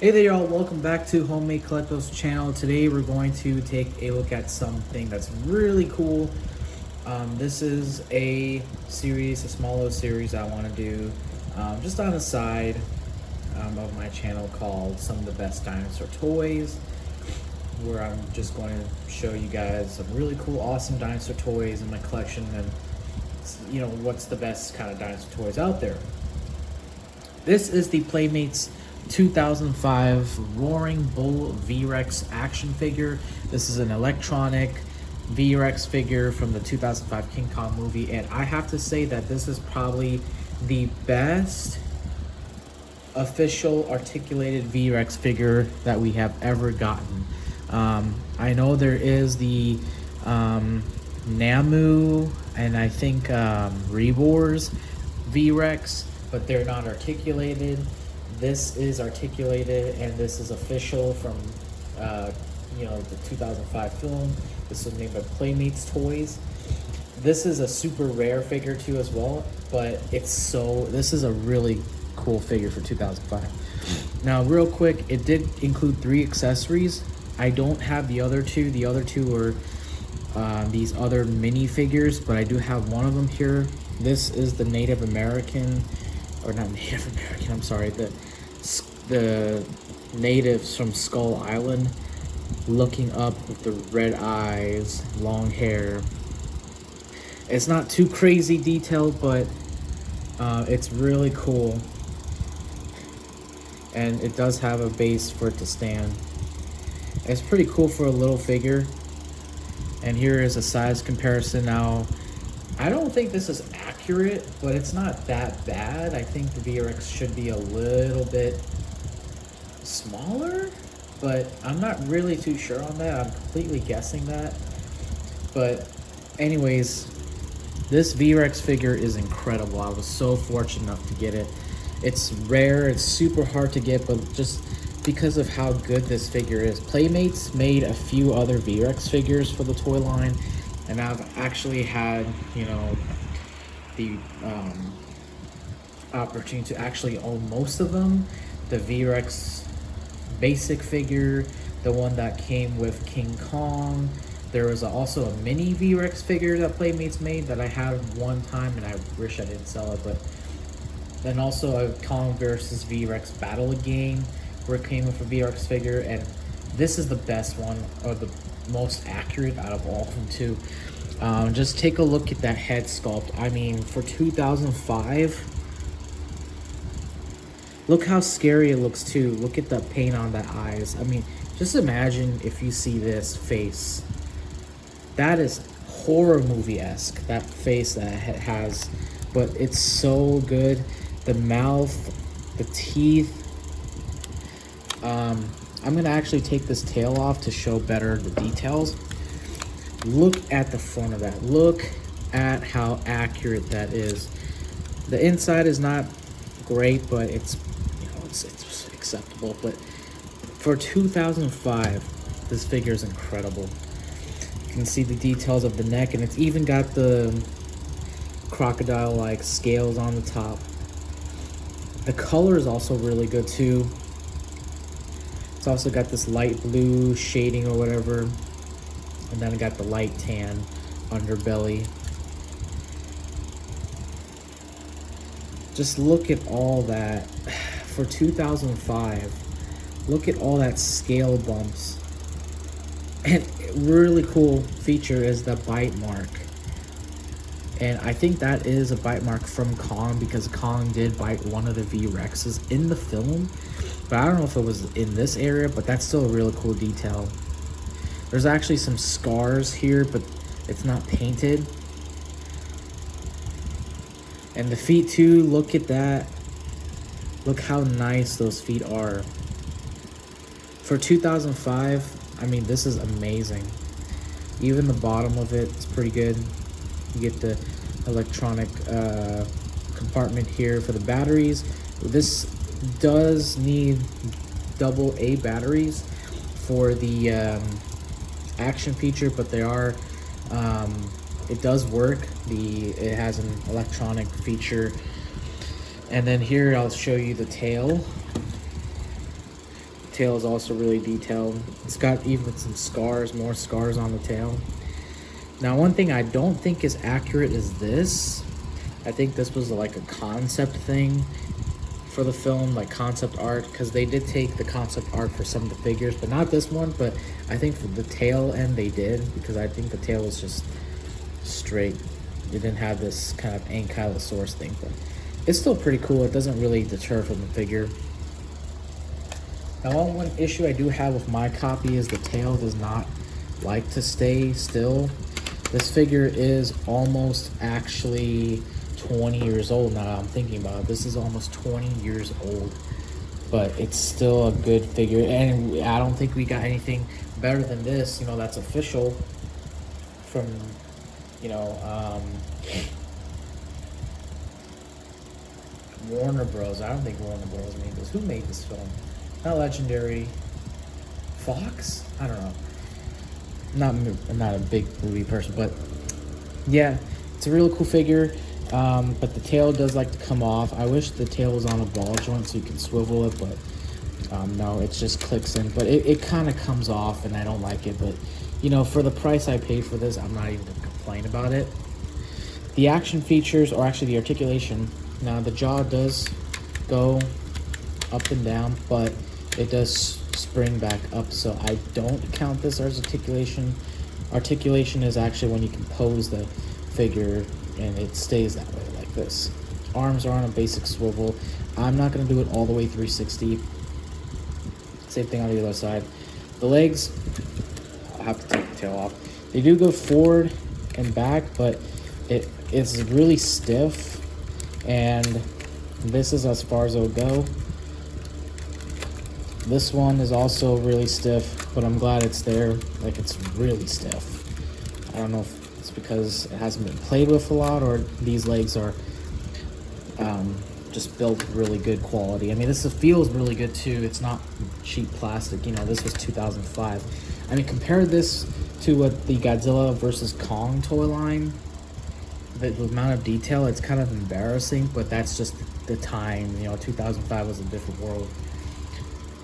Hey there y'all, welcome back to Homemade Collectibles channel. Today we're going to take a look at something that's really cool. This is a small little series I want to do just on the side of my channel called Some of the Best Dinosaur Toys, where I'm just going to show you guys some really cool, awesome dinosaur toys in my collection and what's the best kind of dinosaur toys out there. This is the Playmates 2005 Roaring Bull V-Rex action figure. This is an electronic V-Rex figure from the 2005 King Kong movie, and I have to say that this is probably the best official articulated V-Rex figure that we have ever gotten. I know there is the Namu and I think Rebor's V-Rex, but they're not articulated. This is articulated, and this is official from the 2005 film. This was made by Playmates Toys. This is a super rare figure too as well, but this is a really cool figure for 2005. Now real quick, it did include 3 accessories. I don't have the other two. The other two are these other mini figures, but I do have one of them here. This is the Native American, or not Native American, I'm sorry, the natives from Skull Island, looking up with the red eyes, long hair. It's not too crazy detailed, but it's really cool. And it does have a base for it to stand. It's pretty cool for a little figure. And here is a size comparison. Now, I don't think this is accurate, but it's not that bad. I think the V-Rex should be a little bit smaller, but I'm not really too sure on that. I'm completely guessing that. But anyways, this V-Rex figure is incredible. I was so fortunate enough to get it. It's rare, it's super hard to get, but just because of how good this figure is. Playmates made a few other V-Rex figures for the toy line, and I've actually had, the opportunity to actually own most of them. The V-Rex basic figure, the one that came with King Kong. There was also a mini V-Rex figure that Playmates made that I had one time, and I wish I didn't sell it. But then also a Kong versus V-Rex battle game, where it came with a V-Rex figure, and this is the best one, or the most accurate out of all of them too. Just take a look at that head sculpt. I mean, for 2005, look how scary it looks too. Look at the paint on the eyes. I mean, just imagine if you see this face. That is horror movie-esque, that face that it has, but it's so good. The mouth, the teeth. I'm gonna actually take this tail off to show better the details. Look at the front of that. Look at how accurate that is. The inside is not great, but it's acceptable. But for 2005, this figure is incredible. You can see the details of the neck, and it's even got the crocodile-like scales on the top. The color is also really good too. It's also got this light blue shading or whatever, and then it got the light tan underbelly. Just look at all that for 2005. Look at all that scale bumps. And really cool feature is the bite mark. And I think that is a bite mark from Kong, because Kong did bite one of the V-Rexes in the film. But I don't know if it was in this area, but that's still a really cool detail. There's actually some scars here, but it's not painted. And the feet too, look at that. Look how nice those feet are. For 2005, I mean, this is amazing. Even the bottom of it is pretty good. You get the electronic compartment here for the batteries. This does need AA batteries for the action feature, but they are it does work. It has an electronic feature. And then here I'll show you the tail. Tail is also really detailed. It's got even some scars, more scars on the tail. Now, one thing I don't think is accurate is this. I think this was like a concept thing for the film, like concept art, because they did take the concept art for some of the figures, but not this one. But I think for the tail end they did, because I think the tail was just straight. It didn't have this kind of ankylosaurus thing, but it's still pretty cool. It doesn't really deter from the figure. Now, one issue I do have with my copy is the tail does not like to stay still. This figure is almost actually 20 years old now. I'm thinking about it. This is almost 20 years old, but it's still a good figure. And I don't think we got anything better than this, you know, that's official from, you know, Warner Bros. I don't think Warner Bros. Made this. Who made this film? Not Legendary. Fox? I don't know. I'm not a big movie person, but yeah, it's a really cool figure. But the tail does like to come off. I wish the tail was on a ball joint so you can swivel it, but no, it just clicks in. But it kind of comes off, and I don't like it. But you know, for the price I paid for this, I'm not even gonna complain about it. The action features, or actually the articulation. Now the jaw does go up and down, but it does spring back up, so I don't count this as articulation. Articulation is actually when you can pose the figure and it stays that way, like this. Arms are on a basic swivel. I'm not going to do it all the way 360. Same thing on the other side. The legs, I'll have to take the tail off. They do go forward and back, but it's really stiff, and this is as far as it'll go. This one is also really stiff, but I'm glad it's there. Like, it's really stiff. I don't know if it's because it hasn't been played with a lot, or these legs are just built really good quality. I mean, this feels really good too. It's not cheap plastic. You know, this was 2005. I mean, compare this to what the Godzilla versus Kong toy line. The amount of detail, it's kind of embarrassing, but that's just the time. You know, 2005 was a different world.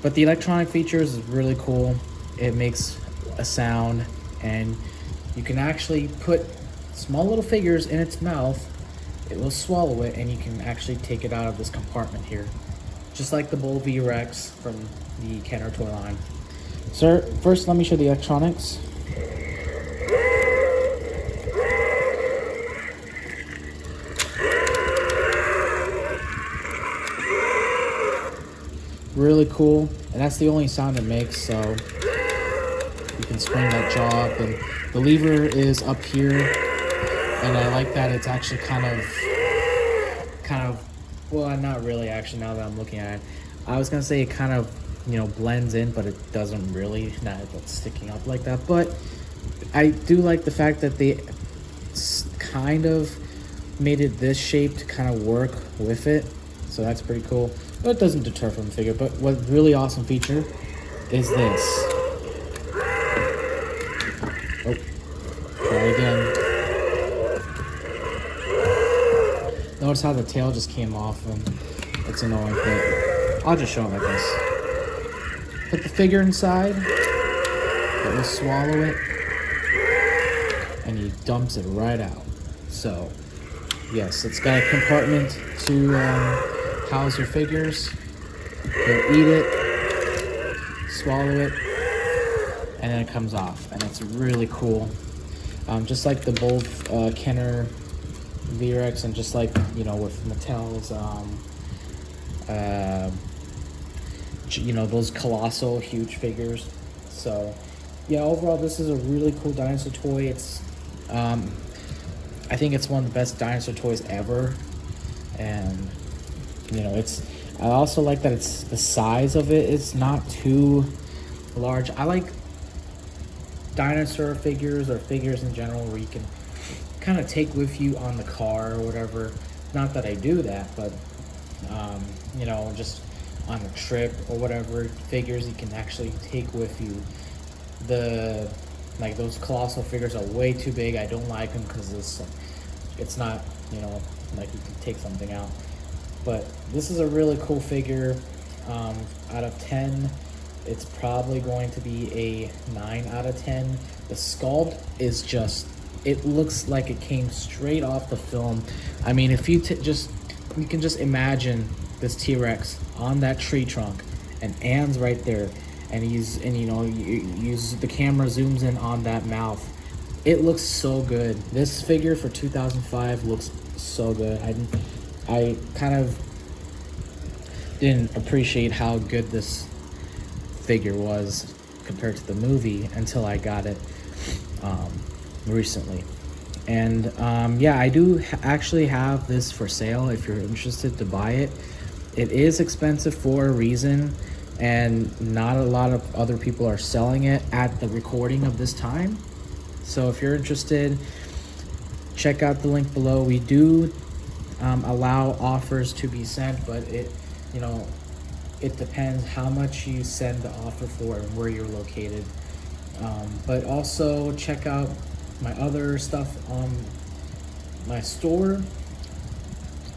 But the electronic features is really cool. It makes a sound, and you can actually put small little figures in its mouth. It will swallow it, and you can actually take it out of this compartment here. Just like the Bull V-Rex from the Kenner toy line. So first, let me show the electronics. Really cool, and that's the only sound it makes, so you can swing that jaw up, and the lever is up here, and I like that it's actually kind of, well, not really actually, now that I'm looking at it. I was gonna say it kind of, you know, blends in, but it doesn't really, not it's sticking up like that. But I do like the fact that they kind of made it this shape to kind of work with it, so that's pretty cool. But it doesn't deter from the figure. But what really awesome feature is this. Oh, try again. Notice how the tail just came off, and it's annoying, but I'll just show it like this. Put the figure inside, it will swallow it, and he dumps it right out. So, yes, it's got a compartment to house your figures. They'll eat it, swallow it, and then it comes off, and it's really cool. Just like the Bull Kenner V-Rex, and just like, you know, with Mattel's you know, those colossal huge figures. So yeah, overall this is a really cool dinosaur toy. It's I think it's one of the best dinosaur toys ever, and you know, I also like that it's the size of it. It's not too large. I like dinosaur figures, or figures in general, where you can kind of take with you on the car or whatever. Not that I do that, but you know, just on a trip or whatever, figures you can actually take with you. Like those colossal figures are way too big. I don't like them because it's not, you know, like you can take something out. But this is a really cool figure. Out of 10 it's probably going to be a 9 out of 10. The sculpt is just, it looks like it came straight off the film. I mean, if you you can just imagine this T-Rex on that tree trunk, and Anne's right there, and the camera zooms in on that mouth. It looks so good. This figure for 2005 looks so good. I kind of didn't appreciate how good this figure was compared to the movie until I got it recently. And yeah, I do actually have this for sale if you're interested to buy it. It is expensive for a reason, and not a lot of other people are selling it at the recording of this time. So if you're interested, check out the link below. We do allow offers to be sent, but it depends how much you send the offer for and where you're located. But also check out my other stuff on my store.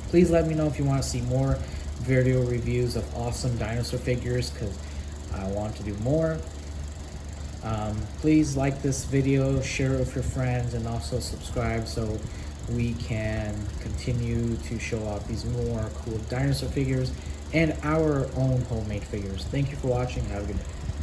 Please let me know if you want to see more video reviews of awesome dinosaur figures, because I want to do more. Please like this video, share it with your friends, and also subscribe so we can continue to show off these more cool dinosaur figures and our own homemade figures. Thank you for watching. Have a good day.